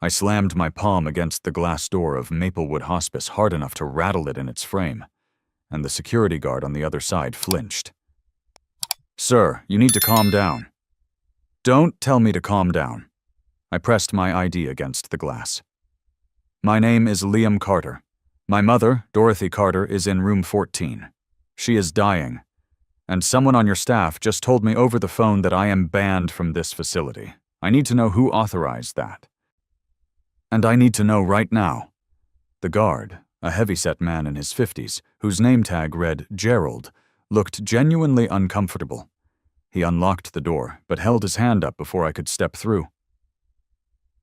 I slammed my palm against the glass door of Maplewood Hospice hard enough to rattle it in its frame, and the security guard on the other side flinched. "Sir, you need to calm down." "Don't tell me to calm down." I pressed my ID against the glass. "My name is Liam Carter. My mother, Dorothy Carter, is in room 14. She is dying, and someone on your staff just told me over the phone that I am banned from this facility. I need to know who authorized that. And I need to know right now." The guard, a heavy-set man in his 50s, whose name tag read Gerald, looked genuinely uncomfortable. He unlocked the door, but held his hand up before I could step through.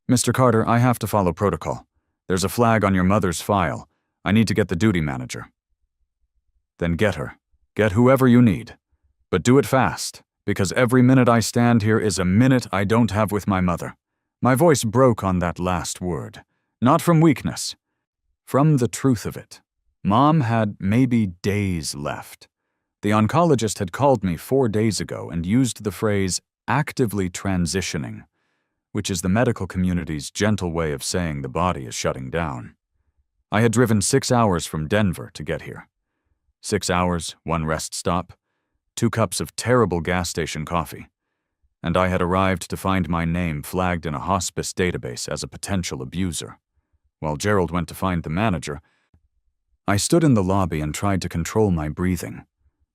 "Mr. Carter, I have to follow protocol. There's a flag on your mother's file. I need to get the duty manager." "Then get her. Get whoever you need. But do it fast, because every minute I stand here is a minute I don't have with my mother." My voice broke on that last word. Not from weakness. From the truth of it. Mom had maybe days left. The oncologist had called me 4 days ago and used the phrase actively transitioning, which is the medical community's gentle way of saying the body is shutting down. I had driven 6 hours from Denver to get here. 6 hours, 1 rest stop, 2 cups of terrible gas station coffee. And I had arrived to find my name flagged in a hospice database as a potential abuser. While Gerald went to find the manager, I stood in the lobby and tried to control my breathing.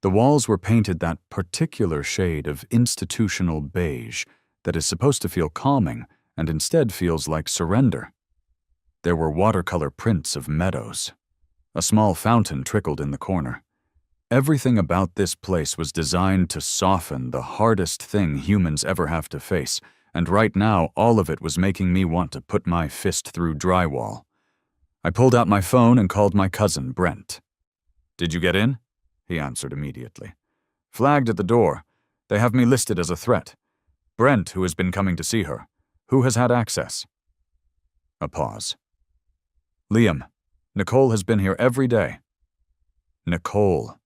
The walls were painted that particular shade of institutional beige that is supposed to feel calming and instead feels like surrender. There were watercolor prints of meadows. A small fountain trickled in the corner. Everything about this place was designed to soften the hardest thing humans ever have to face, and right now all of it was making me want to put my fist through drywall. I pulled out my phone and called my cousin, Brent. "Did you get in?" He answered immediately. "Flagged at the door. They have me listed as a threat. Brent, who has been coming to see her. Who has had access?" A pause. "Liam, Nicole has been here every day." Nicole.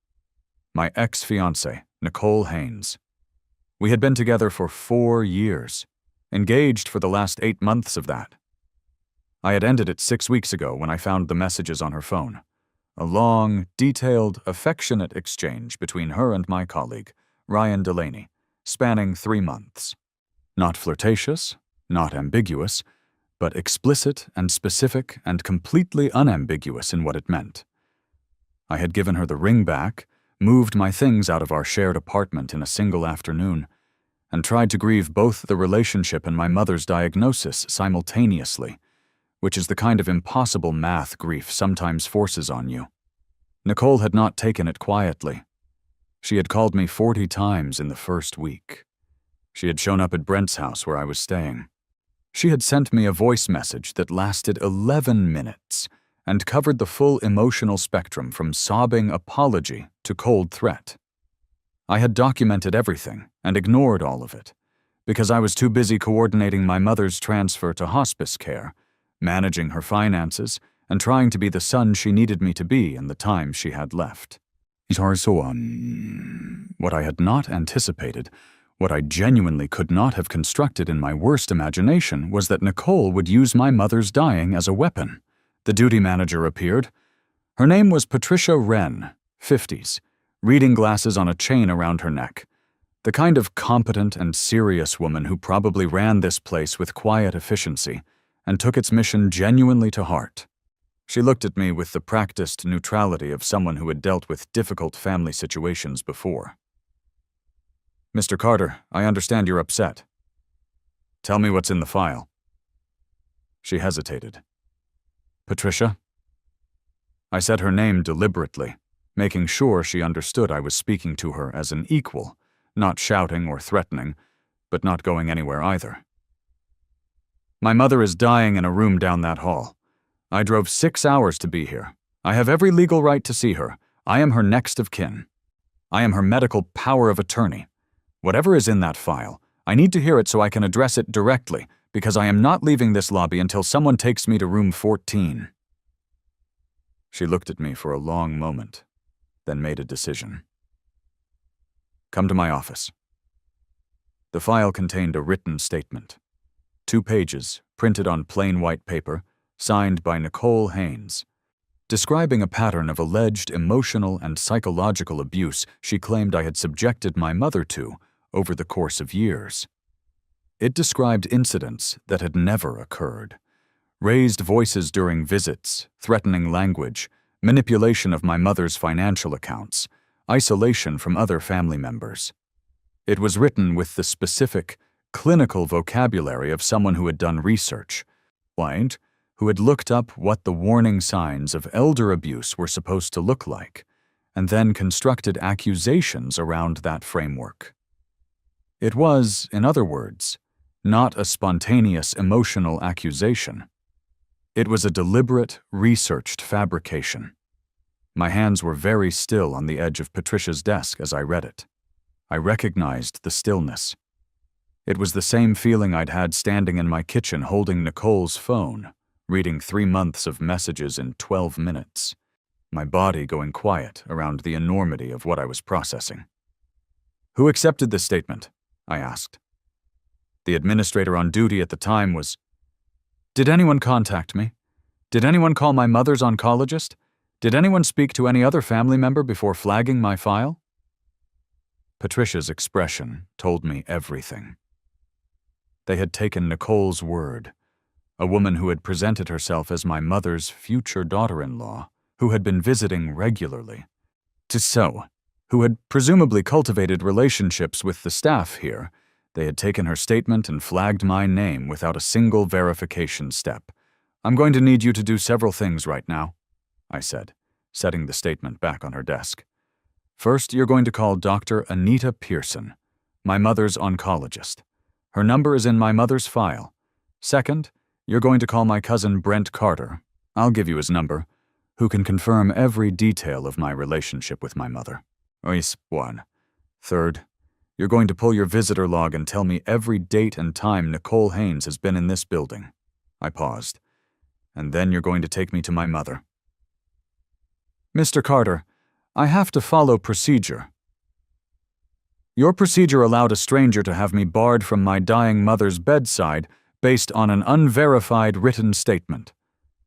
My ex-fiancée, Nicole Haynes. We had been together for 4 years, engaged for the last 8 months of that. I had ended it 6 weeks ago when I found the messages on her phone. A long, detailed, affectionate exchange between her and my colleague, Ryan Delaney, spanning 3 months. Not flirtatious, not ambiguous, but explicit and specific and completely unambiguous in what it meant. I had given her the ring back, moved my things out of our shared apartment in a single afternoon, and tried to grieve both the relationship and my mother's diagnosis simultaneously, which is the kind of impossible math grief sometimes forces on you. Nicole had not taken it quietly. She had called me 40 times in the first week. She had shown up at Brent's house where I was staying. She had sent me a voice message that lasted 11 minutes and covered the full emotional spectrum from sobbing apology to cold threat. I had documented everything and ignored all of it, because I was too busy coordinating my mother's transfer to hospice care, managing her finances, and trying to be the son she needed me to be in the time she had left. What I had not anticipated, what I genuinely could not have constructed in my worst imagination, was that Nicole would use my mother's dying as a weapon. The duty manager appeared. Her name was Patricia Wren, 50s, reading glasses on a chain around her neck. The kind of competent and serious woman who probably ran this place with quiet efficiency and took its mission genuinely to heart. She looked at me with the practiced neutrality of someone who had dealt with difficult family situations before. "Mr. Carter, I understand you're upset. Tell me what's in the file." She hesitated. "Patricia?" I said her name deliberately, making sure she understood I was speaking to her as an equal, not shouting or threatening, but not going anywhere either. "My mother is dying in a room down that hall. I drove 6 hours to be here. I have every legal right to see her. I am her next of kin. I am her medical power of attorney. Whatever is in that file, I need to hear it so I can address it directly, because I am not leaving this lobby until someone takes me to room 14. She looked at me for a long moment, then made a decision. "Come to my office." The file contained a written statement. 2 pages, printed on plain white paper, signed by Nicole Haynes, describing a pattern of alleged emotional and psychological abuse she claimed I had subjected my mother to over the course of years. It described incidents that had never occurred: raised voices during visits, threatening language, manipulation of my mother's financial accounts, isolation from other family members. It was written with the specific, clinical vocabulary of someone who had done research, who had looked up what the warning signs of elder abuse were supposed to look like, and then constructed accusations around that framework. It was, in other words, not a spontaneous emotional accusation. It was a deliberate, researched fabrication. My hands were very still on the edge of Patricia's desk as I read it. I recognized the stillness. It was the same feeling I'd had standing in my kitchen holding Nicole's phone, reading 3 months of messages in 12 minutes, my body going quiet around the enormity of what I was processing. "Who accepted this statement?" I asked. The administrator on duty at the time was, "Did anyone contact me? Did anyone call my mother's oncologist? Did anyone speak to any other family member before flagging my file?" Patricia's expression told me everything. They had taken Nicole's word, a woman who had presented herself as my mother's future daughter-in-law, who had been visiting regularly, who had presumably cultivated relationships with the staff here. They had taken her statement and flagged my name without a single verification step. "I'm going to need you to do several things right now," I said, setting the statement back on her desk. "First, you're going to call Dr. Anita Pearson, my mother's oncologist. Her number is in my mother's file. Second, you're going to call my cousin Brent Carter, I'll give you his number, who can confirm every detail of my relationship with my mother. One. Third, you're going to pull your visitor log and tell me every date and time Nicole Haynes has been in this building." I paused. "And then you're going to take me to my mother." "Mr. Carter, I have to follow procedure." "Your procedure allowed a stranger to have me barred from my dying mother's bedside based on an unverified written statement.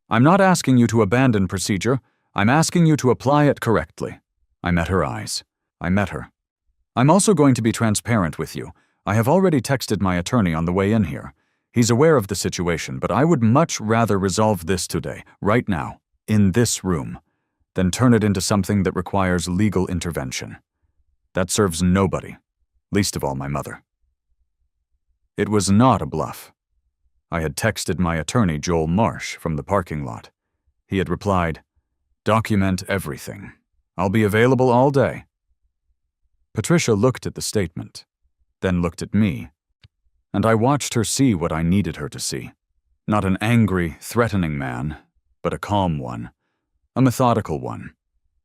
I'm not asking you to abandon procedure. I'm asking you to apply it correctly." I met her eyes. I met her. "I'm also going to be transparent with you. I have already texted my attorney on the way in here. He's aware of the situation, but I would much rather resolve this today, right now, in this room, than turn it into something that requires legal intervention. That serves nobody, least of all my mother." It was not a bluff. I had texted my attorney, Joel Marsh, from the parking lot. He had replied, "Document everything. I'll be available all day." Patricia looked at the statement, then looked at me, and I watched her see what I needed her to see. Not an angry, threatening man, but a calm one, a methodical one,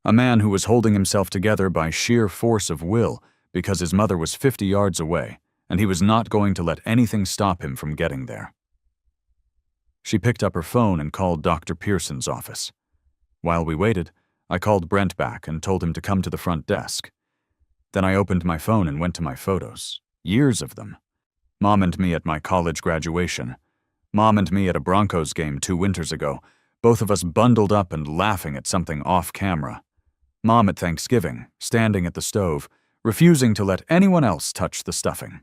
a man who was holding himself together by sheer force of will because his mother was 50 yards away, and he was not going to let anything stop him from getting there. She picked up her phone and called Dr. Pearson's office. While we waited, I called Brent back and told him to come to the front desk. Then I opened my phone and went to my photos, years of them. Mom and me at my college graduation. Mom and me at a Broncos game 2 winters ago, both of us bundled up and laughing at something off camera. Mom at Thanksgiving, standing at the stove, refusing to let anyone else touch the stuffing.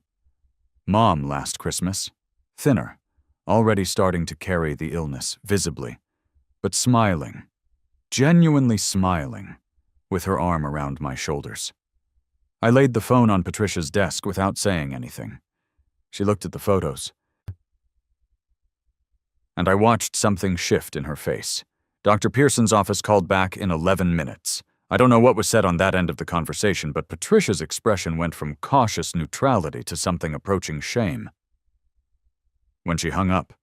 Mom last Christmas, thinner, already starting to carry the illness visibly, but smiling, genuinely smiling, with her arm around my shoulders. I laid the phone on Patricia's desk without saying anything. She looked at the photos, and I watched something shift in her face. Dr. Pearson's office called back in 11 minutes. I don't know what was said on that end of the conversation, but Patricia's expression went from cautious neutrality to something approaching shame. When she hung up,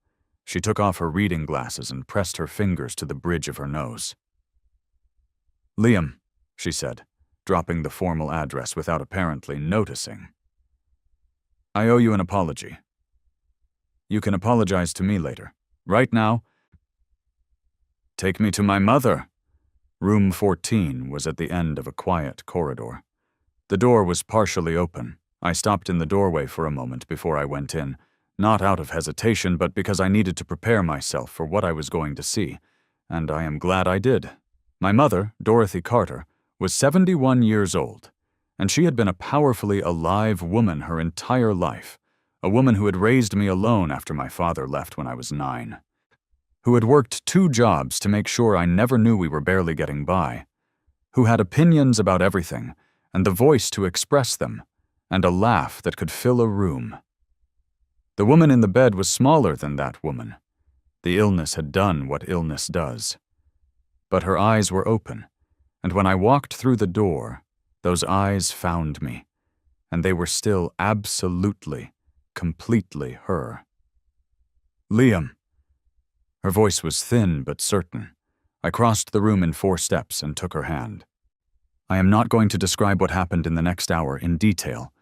she took off her reading glasses and pressed her fingers to the bridge of her nose. "Liam," she said, dropping the formal address without apparently noticing. "I owe you an apology. You can apologize to me later. Right now, take me to my mother." Room 14 was at the end of a quiet corridor. The door was partially open. I stopped in the doorway for a moment before I went in, not out of hesitation, but because I needed to prepare myself for what I was going to see, and I am glad I did. My mother, Dorothy Carter, was 71 years old, and she had been a powerfully alive woman her entire life, a woman who had raised me alone after my father left when I was 9, who had worked 2 jobs to make sure I never knew we were barely getting by, who had opinions about everything, and the voice to express them, and a laugh that could fill a room. The woman in the bed was smaller than that woman. The illness had done what illness does. But her eyes were open, and when I walked through the door, those eyes found me, and they were still absolutely, completely her. "Liam." Her voice was thin but certain. I crossed the room in 4 steps and took her hand. I am not going to describe what happened in the next hour in detail,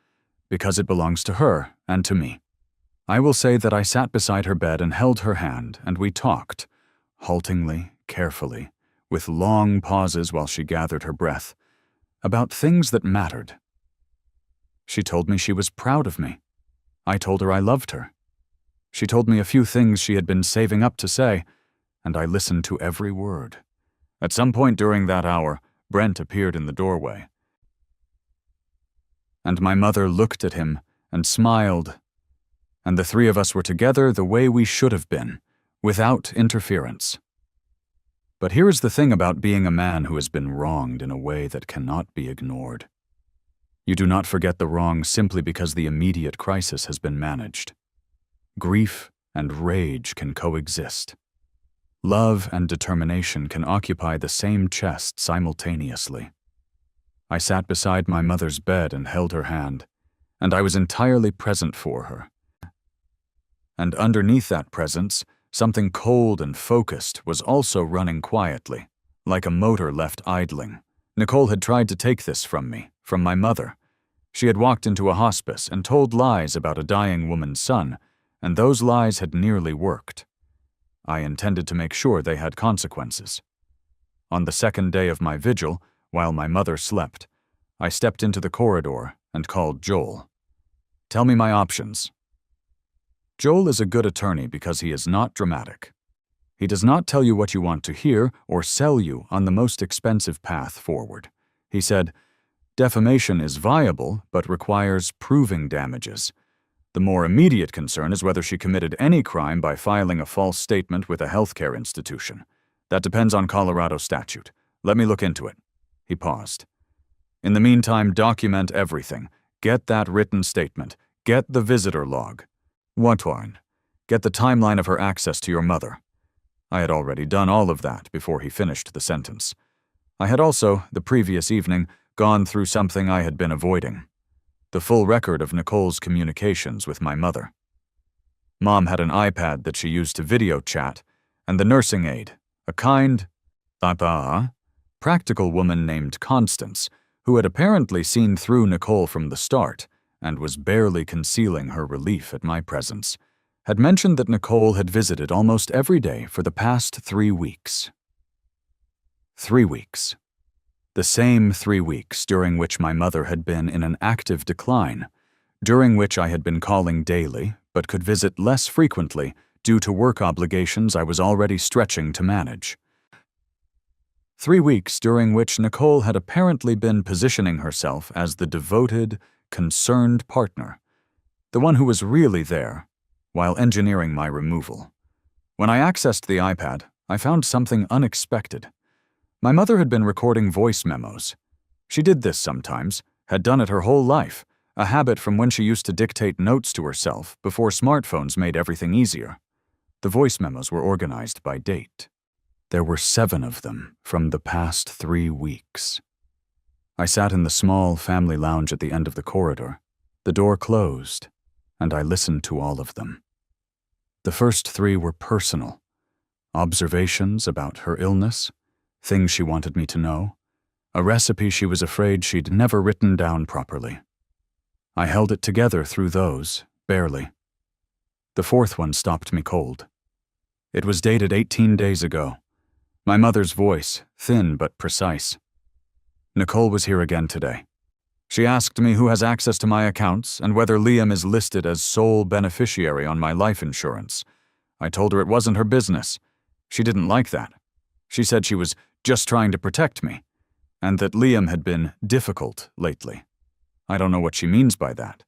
because it belongs to her and to me. I will say that I sat beside her bed and held her hand, and we talked, haltingly, carefully, with long pauses while she gathered her breath, about things that mattered. She told me she was proud of me. I told her I loved her. She told me a few things she had been saving up to say, and I listened to every word. At some point during that hour, Brent appeared in the doorway, and my mother looked at him and smiled, and the 3 of us were together the way we should have been, without interference. But here is the thing about being a man who has been wronged in a way that cannot be ignored. You do not forget the wrong simply because the immediate crisis has been managed. Grief and rage can coexist. Love and determination can occupy the same chest simultaneously. I sat beside my mother's bed and held her hand, and I was entirely present for her. And underneath that presence, something cold and focused was also running quietly, like a motor left idling. Nicole had tried to take this from me, from my mother. She had walked into a hospice and told lies about a dying woman's son, and those lies had nearly worked. I intended to make sure they had consequences. On the 2nd day of my vigil, while my mother slept, I stepped into the corridor and called Joel. "Tell me my options." Joel is a good attorney because he is not dramatic. He does not tell you what you want to hear or sell you on the most expensive path forward. He said, "Defamation is viable but requires proving damages. The more immediate concern is whether she committed any crime by filing a false statement with a healthcare institution. That depends on Colorado statute. Let me look into it." He paused. "In the meantime, document everything. Get that written statement. Get the visitor log. What one? Get the timeline of her access to your mother." I had already done all of that before he finished the sentence. I had also, the previous evening, gone through something I had been avoiding: the full record of Nicole's communications with my mother. Mom had an iPad that she used to video chat, and the nursing aide, a kind, practical woman named Constance, who had apparently seen through Nicole from the start and was barely concealing her relief at my presence, had mentioned that Nicole had visited almost every day for the past 3 weeks. 3 weeks. The same 3 weeks during which my mother had been in an active decline, during which I had been calling daily but could visit less frequently due to work obligations I was already stretching to manage. 3 weeks during which Nicole had apparently been positioning herself as the devoted, concerned partner, the one who was really there, while engineering my removal. When I accessed the iPad, I found something unexpected. My mother had been recording voice memos. She did this sometimes, had done it her whole life, a habit from when she used to dictate notes to herself before smartphones made everything easier. The voice memos were organized by date. There were 7 of them from the past 3 weeks. I sat in the small family lounge at the end of the corridor. The door closed, and I listened to all of them. The first 3 were personal. Observations about her illness, things she wanted me to know, a recipe she was afraid she'd never written down properly. I held it together through those, barely. The 4th one stopped me cold. It was dated 18 days ago. My mother's voice, thin but precise. "Nicole was here again today. She asked me who has access to my accounts and whether Liam is listed as sole beneficiary on my life insurance. I told her it wasn't her business. She didn't like that. She said she was just trying to protect me, and that Liam had been difficult lately. I don't know what she means by that.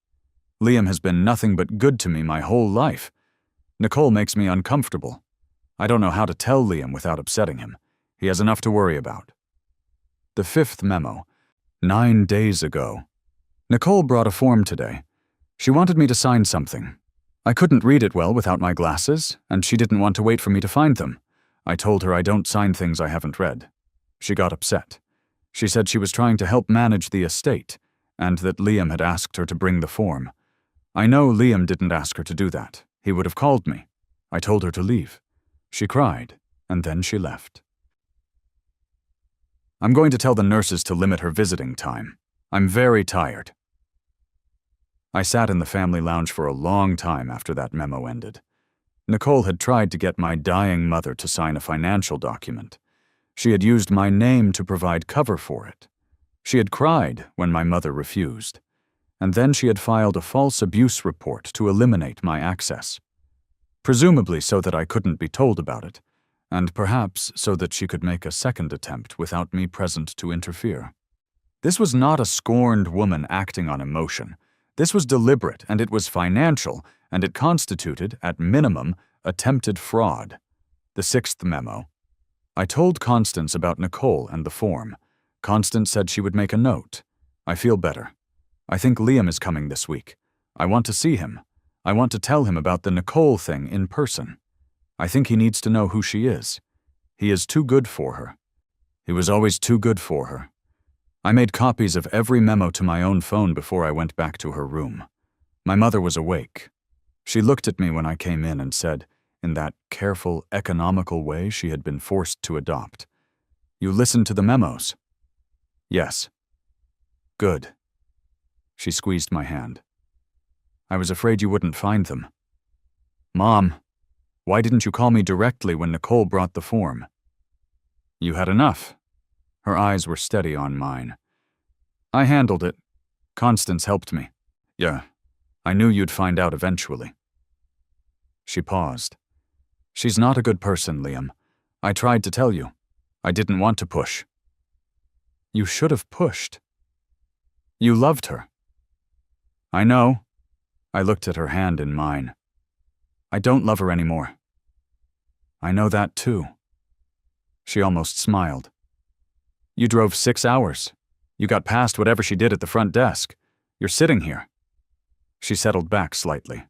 Liam has been nothing but good to me my whole life. Nicole makes me uncomfortable. I don't know how to tell Liam without upsetting him. He has enough to worry about. The 5th memo. 9 days ago. Nicole brought a form today. She wanted me to sign something. I couldn't read it well without my glasses, and she didn't want to wait for me to find them. I told her I don't sign things I haven't read. She got upset. She said she was trying to help manage the estate, and that Liam had asked her to bring the form. I know Liam didn't ask her to do that. He would have called me. I told her to leave. She cried, and then she left. I'm going to tell the nurses to limit her visiting time. I'm very tired. I sat in the family lounge for a long time after that memo ended. Nicole had tried to get my dying mother to sign a financial document. She had used my name to provide cover for it. She had cried when my mother refused. And then she had filed a false abuse report to eliminate my access. Presumably so that I couldn't be told about it, and perhaps so that she could make a second attempt without me present to interfere. This was not a scorned woman acting on emotion. This was deliberate, and it was financial, and it constituted, at minimum, attempted fraud. The 6th memo. I told Constance about Nicole and the form. Constance said she would make a note. I feel better. I think Liam is coming this week. I want to see him. I want to tell him about the Nicole thing in person. I think he needs to know who she is. He is too good for her. He was always too good for her. I made copies of every memo to my own phone before I went back to her room. My mother was awake. She looked at me when I came in and said, in that careful, economical way she had been forced to adopt, "You listened to the memos?" "Yes." "Good." She squeezed my hand. "I was afraid you wouldn't find them." "Mom, why didn't you call me directly when Nicole brought the form?" "You had enough." Her eyes were steady on mine. "I handled it. Constance helped me. Yeah, I knew you'd find out eventually." She paused. "She's not a good person, Liam. I tried to tell you. I didn't want to push." "You should have pushed." "You loved her." "I know." I looked at her hand in mine. "I don't love her anymore." "I know that too." She almost smiled. "You drove 6 hours. You got past whatever she did at the front desk. You're sitting here." She settled back slightly.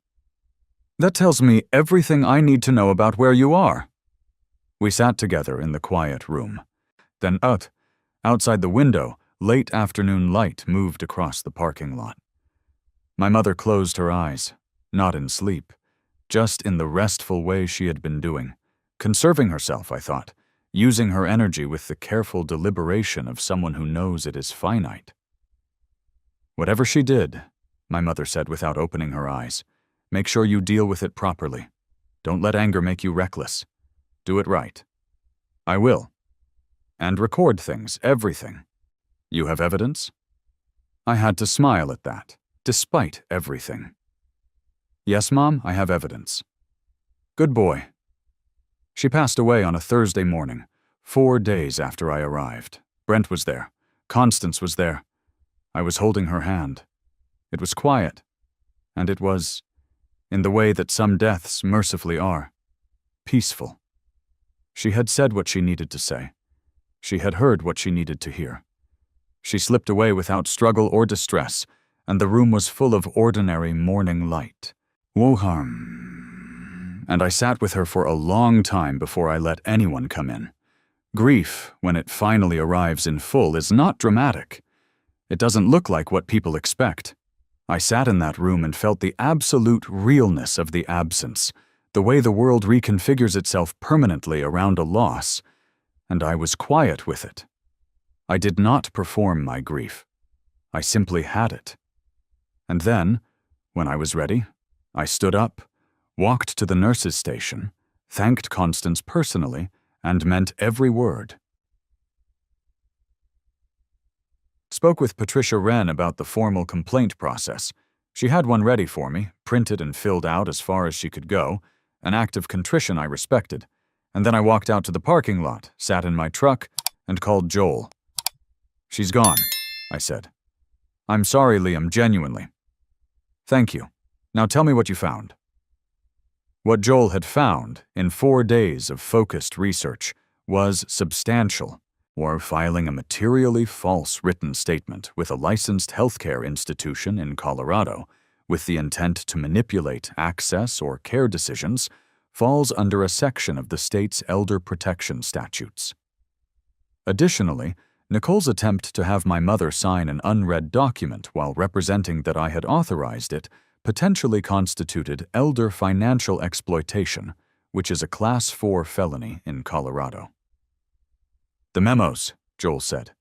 "That tells me everything I need to know about where you are." We sat together in the quiet room. Then outside the window, late afternoon light moved across the parking lot. My mother closed her eyes, not in sleep, just in the restful way she had been doing, conserving herself, I thought, using her energy with the careful deliberation of someone who knows it is finite. "Whatever she did," my mother said without opening her eyes, "make sure you deal with it properly. Don't let anger make you reckless. Do it right." "I will. And record things, everything. You have evidence?" I had to smile at that, despite everything. "Yes, Mom, I have evidence." "Good boy." She passed away on a Thursday morning, 4 days after I arrived. Brent was there. Constance was there. I was holding her hand. It was quiet, and it was, in the way that some deaths mercifully are, peaceful. She had said what she needed to say. She had heard what she needed to hear. She slipped away without struggle or distress, and the room was full of ordinary morning light. Woharm. And I sat with her for a long time before I let anyone come in. Grief, when it finally arrives in full, is not dramatic. It doesn't look like what people expect. I sat in that room and felt the absolute realness of the absence, the way the world reconfigures itself permanently around a loss, and I was quiet with it. I did not perform my grief. I simply had it. And then, when I was ready, I stood up, walked to the nurse's station, thanked Constance personally, and meant every word. Spoke with Patricia Wren about the formal complaint process. She had one ready for me, printed and filled out as far as she could go, an act of contrition I respected. And then I walked out to the parking lot, sat in my truck, and called Joel. "She's gone," I said. "I'm sorry, Liam, genuinely." "Thank you. Now tell me what you found." What Joel had found, in 4 days of focused research, was substantial, or filing a materially false written statement with a licensed healthcare institution in Colorado with the intent to manipulate access or care decisions, falls under a section of the state's elder protection statutes. Additionally, Nicole's attempt to have my mother sign an unread document while representing that I had authorized it potentially constituted elder financial exploitation, which is a Class 4 felony in Colorado. "The memos," Joel said.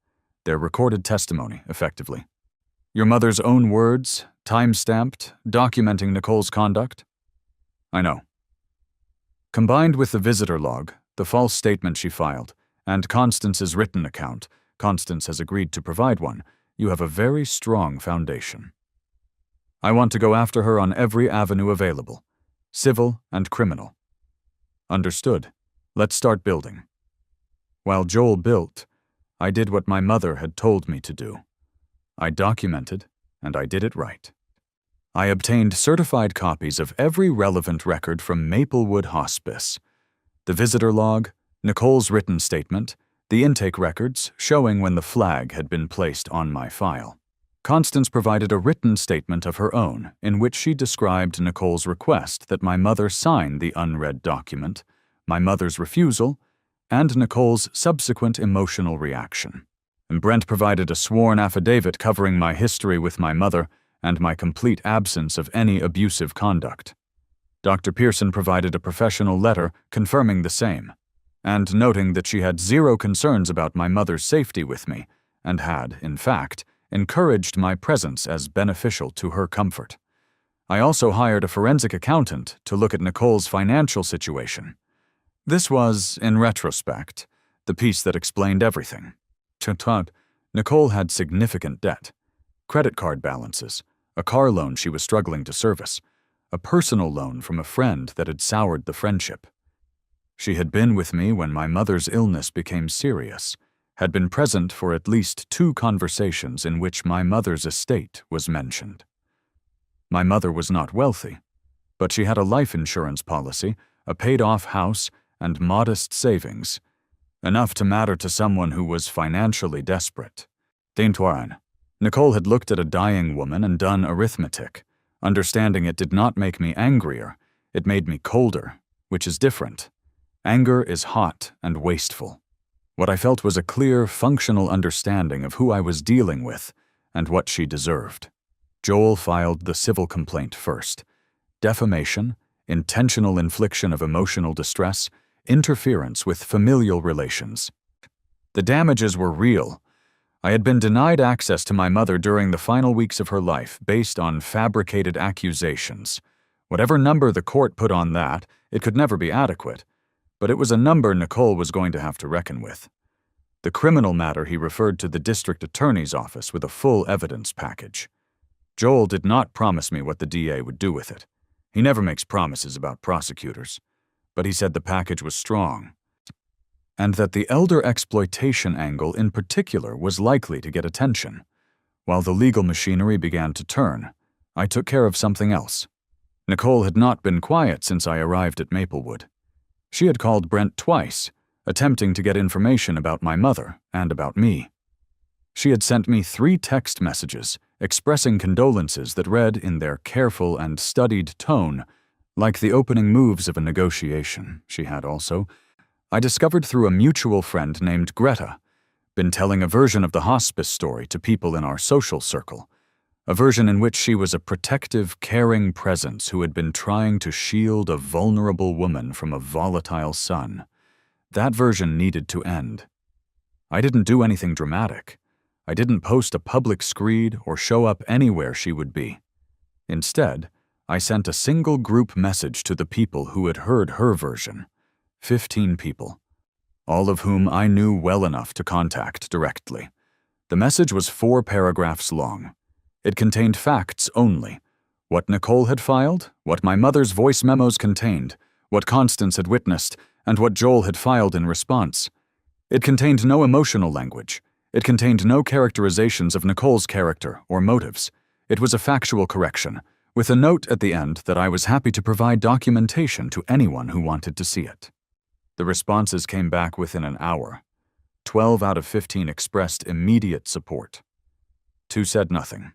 "They're recorded testimony, effectively. Your mother's own words, time-stamped, documenting Nicole's conduct?" "I know." "Combined with the visitor log, the false statement she filed, and Constance's written account, Constance has agreed to provide one, you have a very strong foundation. I want to go after her on every avenue available, civil and criminal." "Understood. Let's start building." While Joel built, I did what my mother had told me to do. I documented, and I did it right. I obtained certified copies of every relevant record from Maplewood Hospice: the visitor log, Nicole's written statement, the intake records showing when the flag had been placed on my file. Constance provided a written statement of her own in which she described Nicole's request that my mother sign the unread document, my mother's refusal, and Nicole's subsequent emotional reaction. And Brent provided a sworn affidavit covering my history with my mother and my complete absence of any abusive conduct. Dr. Pearson provided a professional letter confirming the same, and noting that she had zero concerns about my mother's safety with me, and had, in fact, encouraged my presence as beneficial to her comfort. I also hired a forensic accountant to look at Nicole's financial situation. This was, in retrospect, the piece that explained everything. Nicole had significant debt, credit card balances, a car loan she was struggling to service, a personal loan from a friend that had soured the friendship. She had been with me when my mother's illness became serious, had been present for at least 2 conversations in which my mother's estate was mentioned. My mother was not wealthy, but she had a life insurance policy, a paid-off house, and modest savings, enough to matter to someone who was financially desperate. Nicole had looked at a dying woman and done arithmetic. Understanding it did not make me angrier, it made me colder, which is different. Anger is hot and wasteful. What I felt was a clear, functional understanding of who I was dealing with and what she deserved. Joel filed the civil complaint first. Defamation, intentional infliction of emotional distress, interference with familial relations. The damages were real. I had been denied access to my mother during the final weeks of her life based on fabricated accusations. Whatever number the court put on that, it could never be adequate, but it was a number Nicole was going to have to reckon with. The criminal matter he referred to the district attorney's office with a full evidence package. Joel did not promise me what the DA would do with it. He never makes promises about prosecutors, but he said the package was strong, and that the elder exploitation angle in particular was likely to get attention. While the legal machinery began to turn, I took care of something else. Nicole had not been quiet since I arrived at Maplewood. She had called Brent twice, attempting to get information about my mother and about me. She had sent me 3 text messages expressing condolences that read in their careful and studied tone like the opening moves of a negotiation. She had also, I discovered through a mutual friend named Greta, been telling a version of the hospice story to people in our social circle, a version in which she was a protective, caring presence who had been trying to shield a vulnerable woman from a volatile son. That version needed to end. I didn't do anything dramatic. I didn't post a public screed or show up anywhere she would be. Instead, I sent a single group message to the people who had heard her version, 15 people, all of whom I knew well enough to contact directly. The message was 4 paragraphs long. It contained facts only: what Nicole had filed, what my mother's voice memos contained, what Constance had witnessed, and what Joel had filed in response. It contained no emotional language. It contained no characterizations of Nicole's character or motives. It was a factual correction, with a note at the end that I was happy to provide documentation to anyone who wanted to see it. The responses came back within an hour. 12 out of 15 expressed immediate support. 2 said nothing.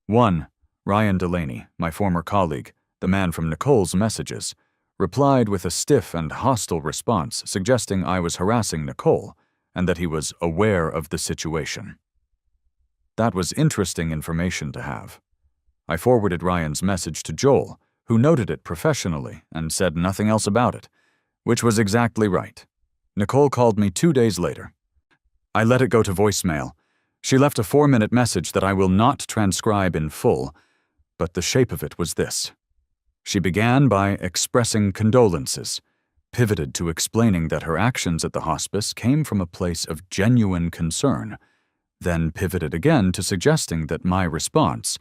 1, Ryan Delaney, my former colleague, the man from Nicole's messages, replied with a stiff and hostile response suggesting I was harassing Nicole and that he was aware of the situation. That was interesting information to have. I forwarded Ryan's message to Joel, who noted it professionally and said nothing else about it, which was exactly right. Nicole called me 2 days later. I let it go to voicemail. She left a 4-minute message that I will not transcribe in full, but the shape of it was this. She began by expressing condolences, pivoted to explaining that her actions at the hospice came from a place of genuine concern, then pivoted again to suggesting that my response,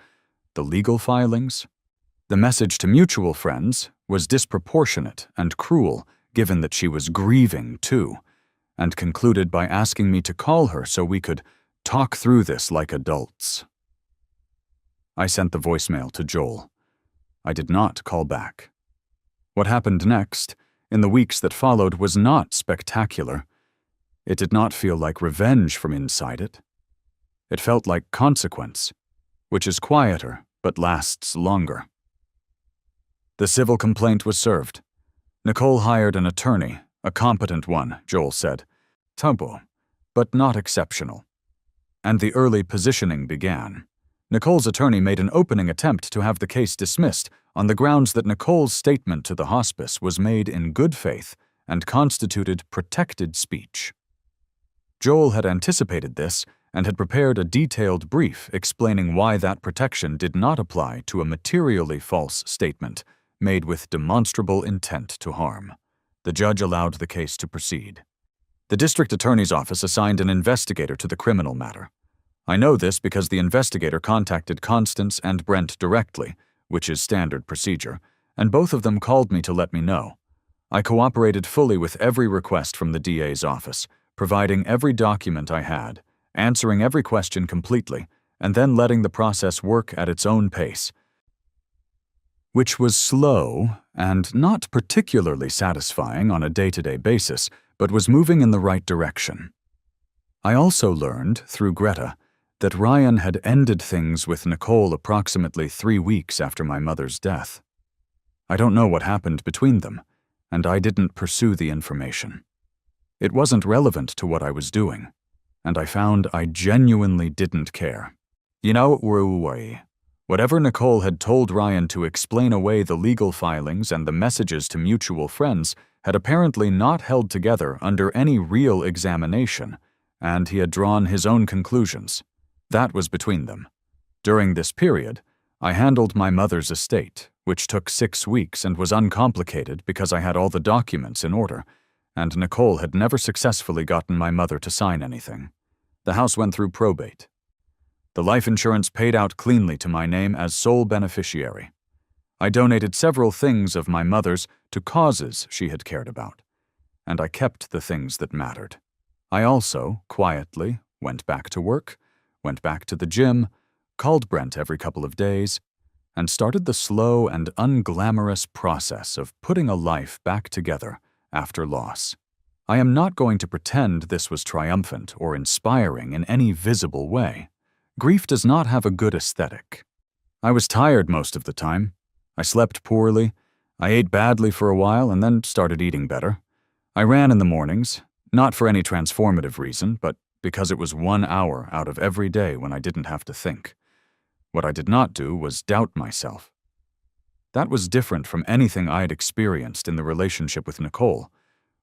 the legal filings, the message to mutual friends, was disproportionate and cruel given that she was grieving too, and concluded by asking me to call her so we could talk through this like adults. I sent the voicemail to Joel. I did not call back. What happened next, in the weeks that followed, was not spectacular. It did not feel like revenge from inside it. It felt like consequence, which is quieter but lasts longer. The civil complaint was served. Nicole hired an attorney, a competent one, Joel said. Tabo, but not exceptional. And the early positioning began. Nicole's attorney made an opening attempt to have the case dismissed on the grounds that Nicole's statement to the hospice was made in good faith and constituted protected speech. Joel had anticipated this and had prepared a detailed brief explaining why that protection did not apply to a materially false statement made with demonstrable intent to harm. The judge allowed the case to proceed. The district attorney's office assigned an investigator to the criminal matter. I know this because the investigator contacted Constance and Brent directly, which is standard procedure, and both of them called me to let me know. I cooperated fully with every request from the DA's office, providing every document I had, answering every question completely, and then letting the process work at its own pace, which was slow and not particularly satisfying on a day-to-day basis, but was moving in the right direction. I also learned, through Greta, that Ryan had ended things with Nicole approximately 3 weeks after my mother's death. I don't know what happened between them, and I didn't pursue the information. It wasn't relevant to what I was doing, and I found I genuinely didn't care. Whatever Nicole had told Ryan to explain away the legal filings and the messages to mutual friends had apparently not held together under any real examination, and he had drawn his own conclusions. That was between them. During this period, I handled my mother's estate, which took 6 weeks and was uncomplicated because I had all the documents in order, and Nicole had never successfully gotten my mother to sign anything. The house went through probate. The life insurance paid out cleanly to my name as sole beneficiary. I donated several things of my mother's to causes she had cared about, and I kept the things that mattered. I also, quietly, went back to work, went back to the gym, called Brent every couple of days, and started the slow and unglamorous process of putting a life back together after loss. I am not going to pretend this was triumphant or inspiring in any visible way. Grief does not have a good aesthetic. I was tired most of the time. I slept poorly. I ate badly for a while and then started eating better. I ran in the mornings, not for any transformative reason, but because it was 1 hour out of every day when I didn't have to think. What I did not do was doubt myself. That was different from anything I had experienced in the relationship with Nicole,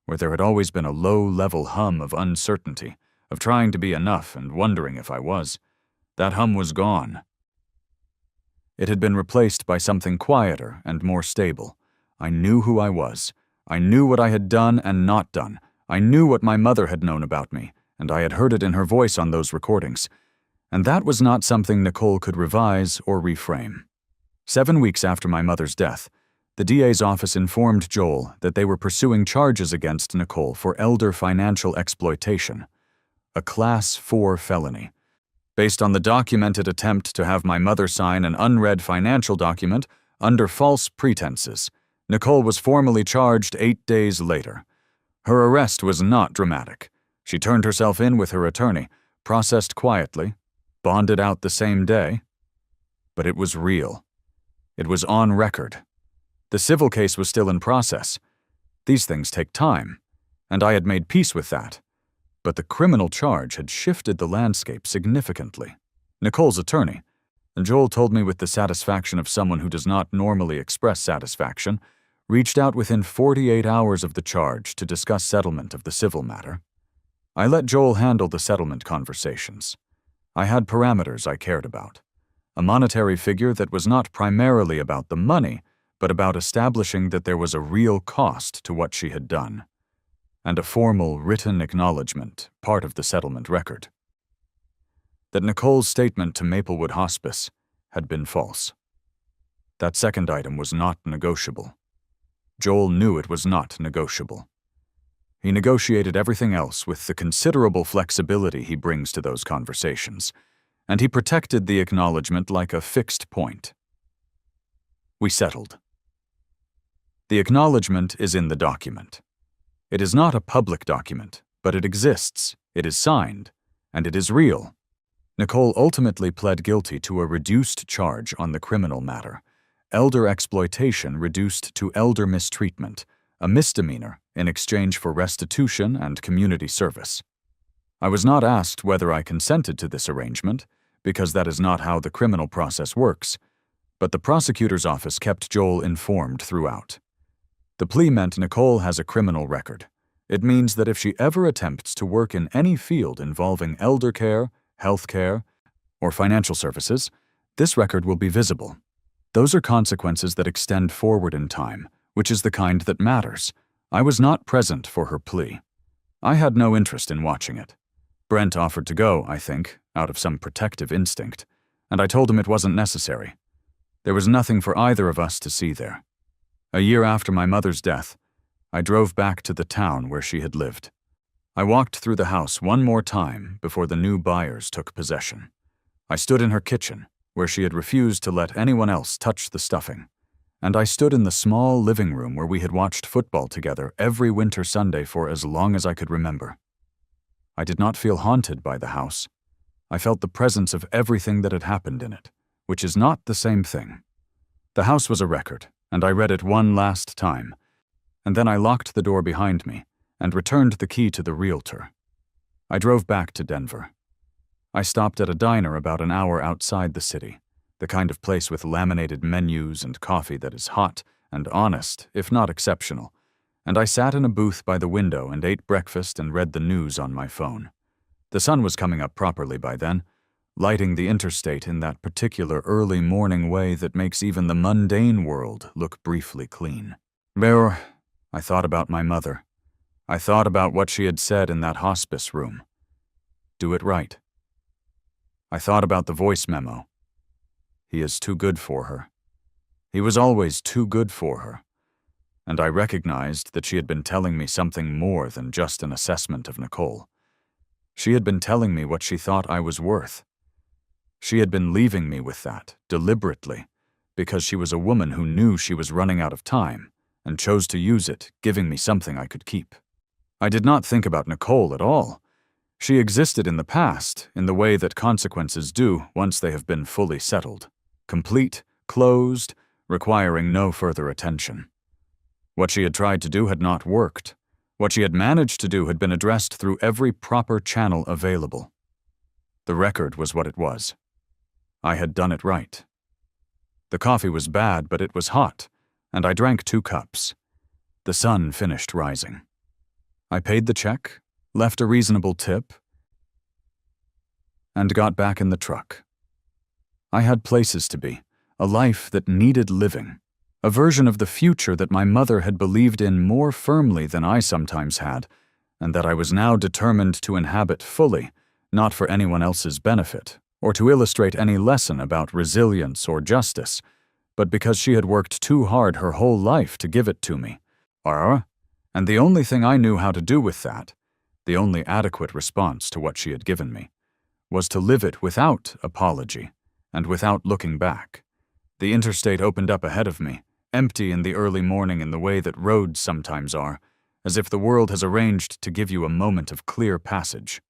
where there had always been a low-level hum of uncertainty, of trying to be enough and wondering if I was. That hum was gone. It had been replaced by something quieter and more stable. I knew who I was. I knew what I had done and not done. I knew what my mother had known about me, and I had heard it in her voice on those recordings, and that was not something Nicole could revise or reframe. 7 weeks after my mother's death, the DA's office informed Joel that they were pursuing charges against Nicole for elder financial exploitation, a Class 4 felony. Based on the documented attempt to have my mother sign an unread financial document under false pretenses, Nicole was formally charged 8 days later. Her arrest was not dramatic. She turned herself in with her attorney, processed quietly, bonded out the same day. But it was real. It was on record. The civil case was still in process. These things take time, and I had made peace with that. But the criminal charge had shifted the landscape significantly. Nicole's attorney, and Joel told me with the satisfaction of someone who does not normally express satisfaction, reached out within 48 hours of the charge to discuss settlement of the civil matter. I let Joel handle the settlement conversations. I had parameters I cared about. A monetary figure that was not primarily about the money, but about establishing that there was a real cost to what she had done, and a formal written acknowledgement, part of the settlement record, that Nicole's statement to Maplewood Hospice had been false. That second item was not negotiable. Joel knew it was not negotiable. He negotiated everything else with the considerable flexibility he brings to those conversations, and he protected the acknowledgement like a fixed point. We settled. The acknowledgement is in the document. It is not a public document, but it exists, it is signed, and it is real. Nicole ultimately pled guilty to a reduced charge on the criminal matter, elder exploitation reduced to elder mistreatment, a misdemeanor in exchange for restitution and community service. I was not asked whether I consented to this arrangement, because that is not how the criminal process works, but the prosecutor's office kept Joel informed throughout. The plea meant Nicole has a criminal record. It means that if she ever attempts to work in any field involving elder care, health care, or financial services, this record will be visible. Those are consequences that extend forward in time, which is the kind that matters. I was not present for her plea. I had no interest in watching it. Brent offered to go, I think, out of some protective instinct, and I told him it wasn't necessary. There was nothing for either of us to see there. A year after my mother's death, I drove back to the town where she had lived. I walked through the house one more time before the new buyers took possession. I stood in her kitchen, where she had refused to let anyone else touch the stuffing, and I stood in the small living room where we had watched football together every winter Sunday for as long as I could remember. I did not feel haunted by the house. I felt the presence of everything that had happened in it, which is not the same thing. The house was a record, and I read it one last time, and then I locked the door behind me and returned the key to the realtor. I drove back to Denver. I stopped at a diner about an hour outside the city, the kind of place with laminated menus and coffee that is hot and honest, if not exceptional, and I sat in a booth by the window and ate breakfast and read the news on my phone. The sun was coming up properly by then, lighting the interstate in that particular early morning way that makes even the mundane world look briefly clean. There, I thought about my mother. I thought about what she had said in that hospice room. Do it right. I thought about the voice memo. He is too good for her. He was always too good for her. And I recognized that she had been telling me something more than just an assessment of Nicole. She had been telling me what she thought I was worth. She had been leaving me with that, deliberately, because she was a woman who knew she was running out of time and chose to use it, giving me something I could keep. I did not think about Nicole at all. She existed in the past, in the way that consequences do once they have been fully settled. Complete, closed, requiring no further attention. What she had tried to do had not worked. What she had managed to do had been addressed through every proper channel available. The record was what it was. I had done it right. The coffee was bad, but it was hot, and I drank 2 cups. The sun finished rising. I paid the check, left a reasonable tip, and got back in the truck. I had places to be, a life that needed living, a version of the future that my mother had believed in more firmly than I sometimes had, and that I was now determined to inhabit fully, not for anyone else's benefit, or to illustrate any lesson about resilience or justice, but because she had worked too hard her whole life to give it to me. And the only thing I knew how to do with that, the only adequate response to what she had given me, was to live it without apology and without looking back. The interstate opened up ahead of me, empty in the early morning in the way that roads sometimes are, as if the world has arranged to give you a moment of clear passage.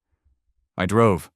I drove,